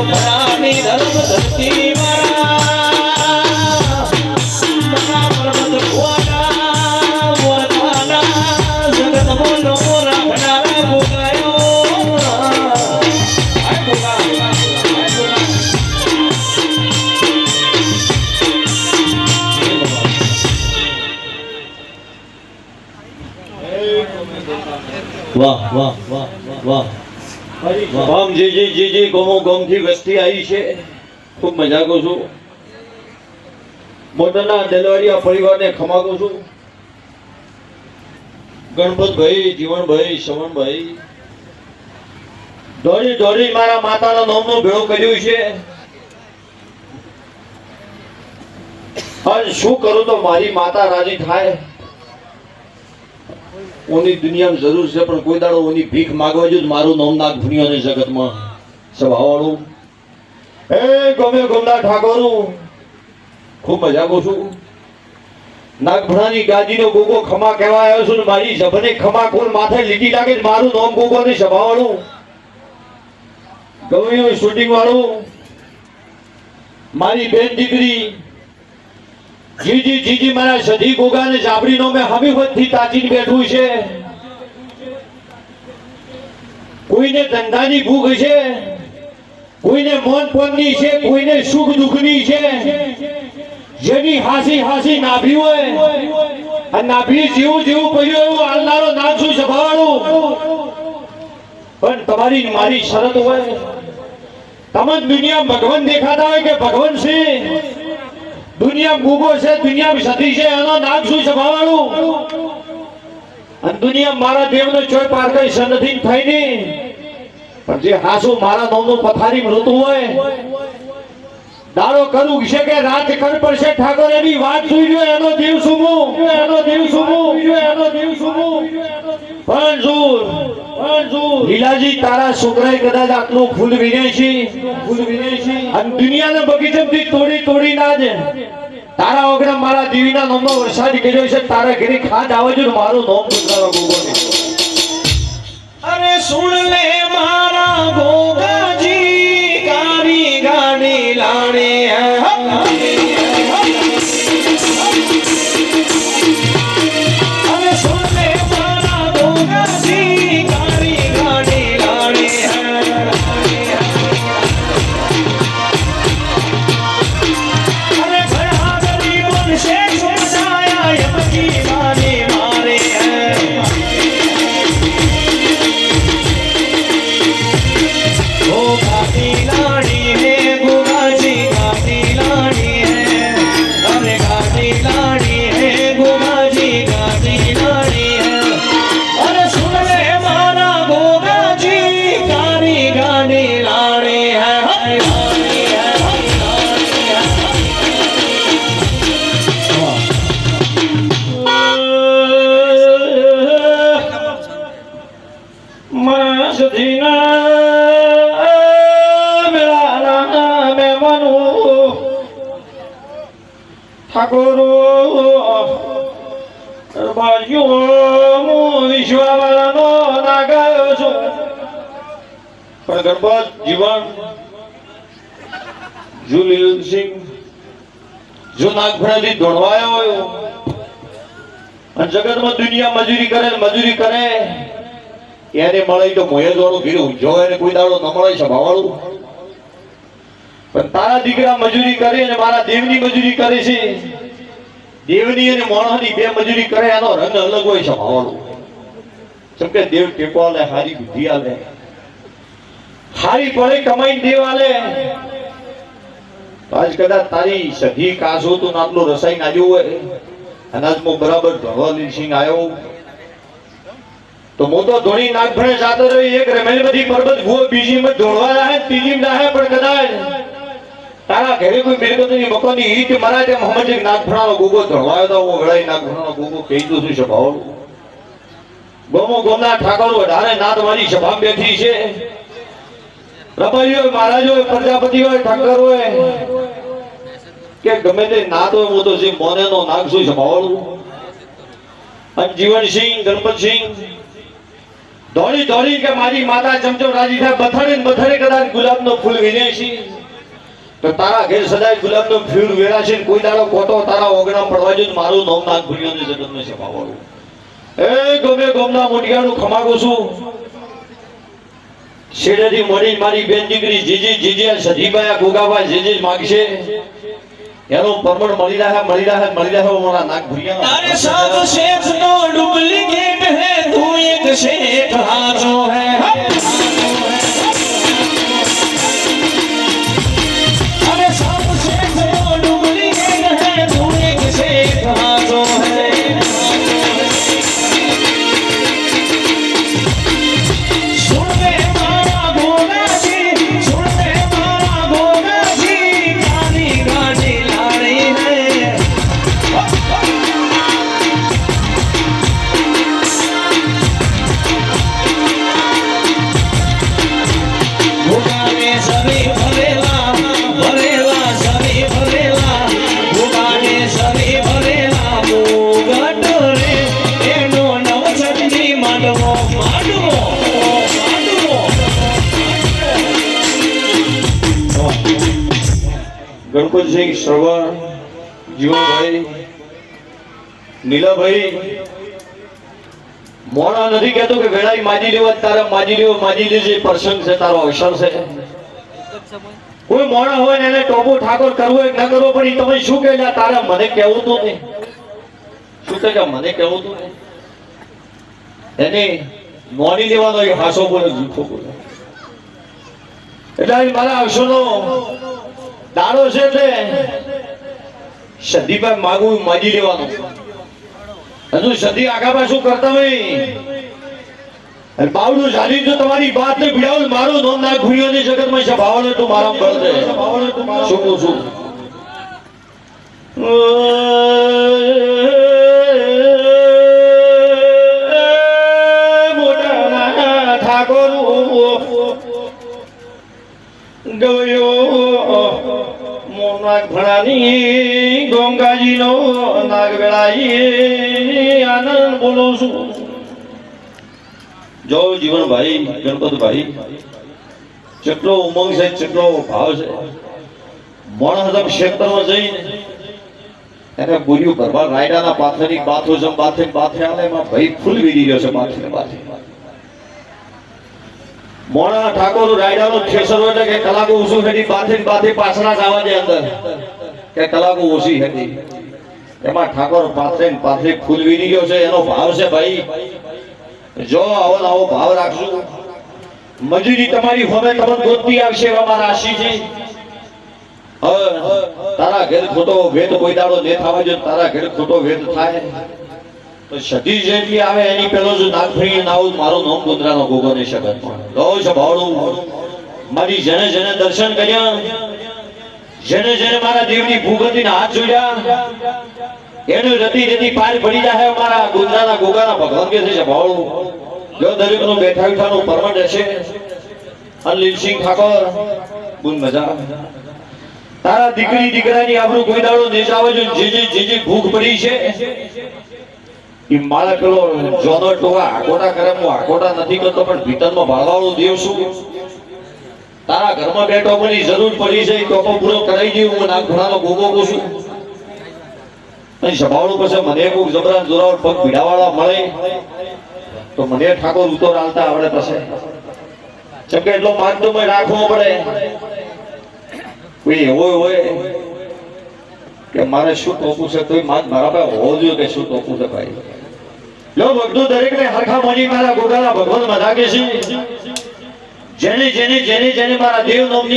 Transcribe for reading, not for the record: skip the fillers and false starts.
ભરાની ધર્મ ધરતી મારા પર્વત ભુવાના વનાના જગત મોનો રાખનારા ભોગાયો વાહ વાહ વાહ વાહ વાહ જી ગમો ગમ થી વસ્તી આવી છે ખૂબ મજા કરું છું મોટરના દેલવાડિયા પરિવારને ખમાગું છું ગણપતભાઈ જીવણભાઈ શવણભાઈ દોડી દોડી મારા માતાના નામનો ભેળો કર્યું છે અને શું કરું તો મારી માતા રાજી થાય ઓની દુનિયામાં જરૂર છે પણ કોઈ દાડો ઓની ભીખ માંગવા જો મારું નામ નાગ ભૂનિયાની જગતમાં સભાવાળું એ ગમે ગમના ઠાકોરું ખૂબ મજા કરું છું નાગભણાની ગાદીનો ગોગો ખમા કહેવા આવ્યો છું ને મારી જભને ખમા ખોલ માથે લીટી લાગે મારું નામ ગોગોની સભાવાળું ગવૈયું શૂટિંગ વાળું મારી બેન દીકરી જીજી મારા સધી ગોગાને જાબડીનો મેં હમીવતથી તાચીને બેઠું છે કોઈને ધંધાની ભૂખ છે કોઈને મોન પોનની છે કોઈને સુખ દુઃખની છે જેની હાસી નાભી હોય અને નાભી જેવું પડ્યું એવું હાલનારો નાગશું સભાવાળું પણ તમારી મારી શરત હોય તમે દુનિયા ભગવાન દેખાતા હોય કે ભગવાન છે દુનિયા ગુગો છે દુનિયા સતી છે એનો નામ શું સભાવાળું અને દુનિયા મારા દેવનો ચોય પાર કઈ સનથી થઈ નહીં પણ જે હાસુ મારા નામનું પથારી મૃતું હોય દાડો કરું છે કે રાત કર પડશે ઠાકોર એની વાત જોઈ એનો દેવ સુમું પણ લીલાજી તારા છોકરાએ કદાચ આટલું ફૂલ વિને છે અને દુનિયાના બગીચામાંથી તોડી ના દે તારા વગર મારા દેવીના નામનો વરસાદ કર્યો છે તારા ઘરે ખાંડ આવે છે મારું નામ પુકારો ગોગોને અરે સુણ લે મારા ગોગાજી કારી ગાડી લાણી ઠાકોરો વિશ્વવાળાનો નાગાયો છું પણ ગણપત જીવન જુલિયનસિંહ જો નાગભણાથી દોડવાયો હોય અને જગતમાં દુનિયા મજૂરી કરે એને મળે તો મોયે દોડું ઘીરું જો એને કોઈ દાડો ન મળે સભાવાળું પણ તારા દીકરા મજૂરી કરે અને મારા દેવની મજૂરી કરે છે દેવની અને મોણસની બે મજૂરી કરે એનો રંગ અલગ હોય સભાવાળું જેમ કે દેવ ટેકો આલે હારી બુદ્ધિ આલે હારી પડે કમાઈને દેવ આલે આજ કદાચ તારી સધી કાસો તો નાટલો રસાઈ નાખ્યો હોય અનાજમાં બરાબર ધોળવા લીસિંગ આવ્યો તો મોટો ધોણી નાગભણે જાતો રહ્યો એક રમેલમાંથી પર્વત ભૂવો બીજીમાં ધોળવા રહે ત્રીજીમાં રહે પણ કદાચ તારા ઘરે કોઈ મિલકતની મકાનની ઈટ મરાય તે મોહમ્મદ નાગભણાનો ગોગો ધોળવાયો તો હું વેળાઈ નાગભણાનો ગોગો કહી દઉં છું સભાવાળું ગોમો ગોમના ઠાકોર વધારે નાદ મારી સભા બેઠી છે રબાઈઓ મહારાજો પ્રજાપતિ હોય ઠાકર હોય કે ગમે તે નાદ હોય હું તો જે મોનેનો નાગ છું સભાવાળું અને જીવનસિંહ ગણપતસિંહ દોડી દોડી કે મારી માતા ચમચો રાજી થાય, બથડે ને બથડે કદાચ ગુલાબનો ફૂલ વીણે છે તો તારા ઘેર સદાય ગુલાબનો ફૂલ વેરાશે ને કોઈ દાડો કોટો તારા ઓગણા પડવા જો મારું નામ નાગ ભૂલ્યો જગતમાં છપાવવાનું. એ ગમે ગમના મોટિયાનું ખમાગો છું શેડેથી મળી મારી બેન દીકરી જીજી જીજી સધીબાયા ગોગાબા જીજી માગશે એનો પરમણ મળી રહે મારા નાગ ભૂલ્યા. अरे सब शेख तो डुप्लीकेट है, तू एक शेख हाथो है. अरे सब शेख तो डुप्लीकेट है, तू एक शेख हाथो है. सुन ले मारा गोगा जी, सुन ले मारा गोगा जी, गाड़ी गाड़ी लाड़ी है. ભૂગાને સરી ભરેલા ભરેલા સરી ભરેલા, ભૂગાને સરી ભરેલા મુગટ રે એનો નવછંદી માંડવો માંડવો માંડવો. ગણપતસિંહ શ્રવણ જીવનભાઈ નીલાભાઈ મોણા નથી કહેતો કે વેળાઈ માજી લેવા તારા માજી લેજે પ્રસંગ છે તારો અવસર છે. કોઈ મોણા હોય ને એને ટોપો ઠાકોર કરવો હોય ન કરવો પણ ઈ તમે શું કહે તારા મને કહેવું તો નહીં શું કહે મને કહેવું તો નહીં એને મોડી લેવાનો એ હાસો બોલે જૂઠો બોલે એટલે આ મારા અવસરનો દાડો છે એટલે સદીભાઈ માગું માજી લેવાનું. હજુ સદી આગા પાછું કરતા હોય બાવડું ચાલી જો તમારી વાત ને ભીડાવ મારું નોમ ના ભૂલ્યોની જગતમાં છે ભાવને તું મારા બળ દે શું કહું છું. મોટા ઠાકોર ગયો મોનાગ ભણાની ગોંગાજીનો નાગ વેળાઈ આનંદ બોલું છું. જો જીવનભાઈ ગણપતભાઈ કેટલો ઉમંગ છે કેટલો ભાવ છે. માણસ ક્ષેત્રમાં જઈને એને બોલ્યું ભરવા રાયડાના પાથરની બાથો જમ બાથે આલે એમાં ભાઈ ફૂલ વીરી રહ્યો છે બાથે મોણા ઠાકોર રાયડાનો ઠેસર એટલે કે કલાકો ઓછું હેડી બાથે પાછળ જવા દે અંદર કે કલાકો ઓછી હેડી એમાં ઠાકોર પાથરે ફૂલ વીરી ગયો છે એનો ભાવ છે ભાઈ. જો આવો ભાવ રાખશું મજૂરી તમારી હોમે તમને ગોતતી આવશે એવા મારા આશી છે. હવે તારા ઘેર ખોટો વેદ કોઈ દાડો ને થવા જો તારા ઘેર ખોટો વેદ થાય તો સતી જેટલી આવે એની પેલો જો નાગફણી નાવ મારો નામ ગુંદરાનો ગોગો ની શકત લો છે ભાવડું મારી જેને દર્શન કર્યા જેને મારા દેવની ભૂગતીના હાથ જોડ્યા એનું રતી પાર પડી જાય મારા ગુંદરાના ગોગાના ભગવાન કે છે ભાવડું જો દરેક નું બેઠા ઉઠાનું પરમટ હશે. અનિલસિંહ ઠાકોર બુન મજા તારા દીકરાની આબરૂ કોઈ દાડો નેજાવે જો જે ભૂખ પડી છે ઈ મારા પેલો જોનો ટોવા આકોટા કરે હું આકોટા નથી કરતો પણ ભીતરમાં ભાળવાળો દેવ છું. તારા ઘરમાં બેઠો પણ જરૂર પડી છે ટોપો પૂરો કરાઈ દઉં હું નાગ ઘોડાનો ગોગો છું. અને સભાવડું પછી મને કોઈ જબરા જોરાવર પગ ભીડાવાળા મળે તો મને ઠાકોર ઉતર હાલતા આવડે પછી ચમ કે એટલો માનતો મેં રાખવો પડે. કોઈ એવો હોય કે મારે શું ટોપું છે તો મારા પાસે હોવો જોઈએ કે શું ટોપું છે ભાઈ. લો બધું દરેક ને હરખા મોજી મારા ગોગાના ભગવાન મધા કે છે જેને મારા દેવ નામની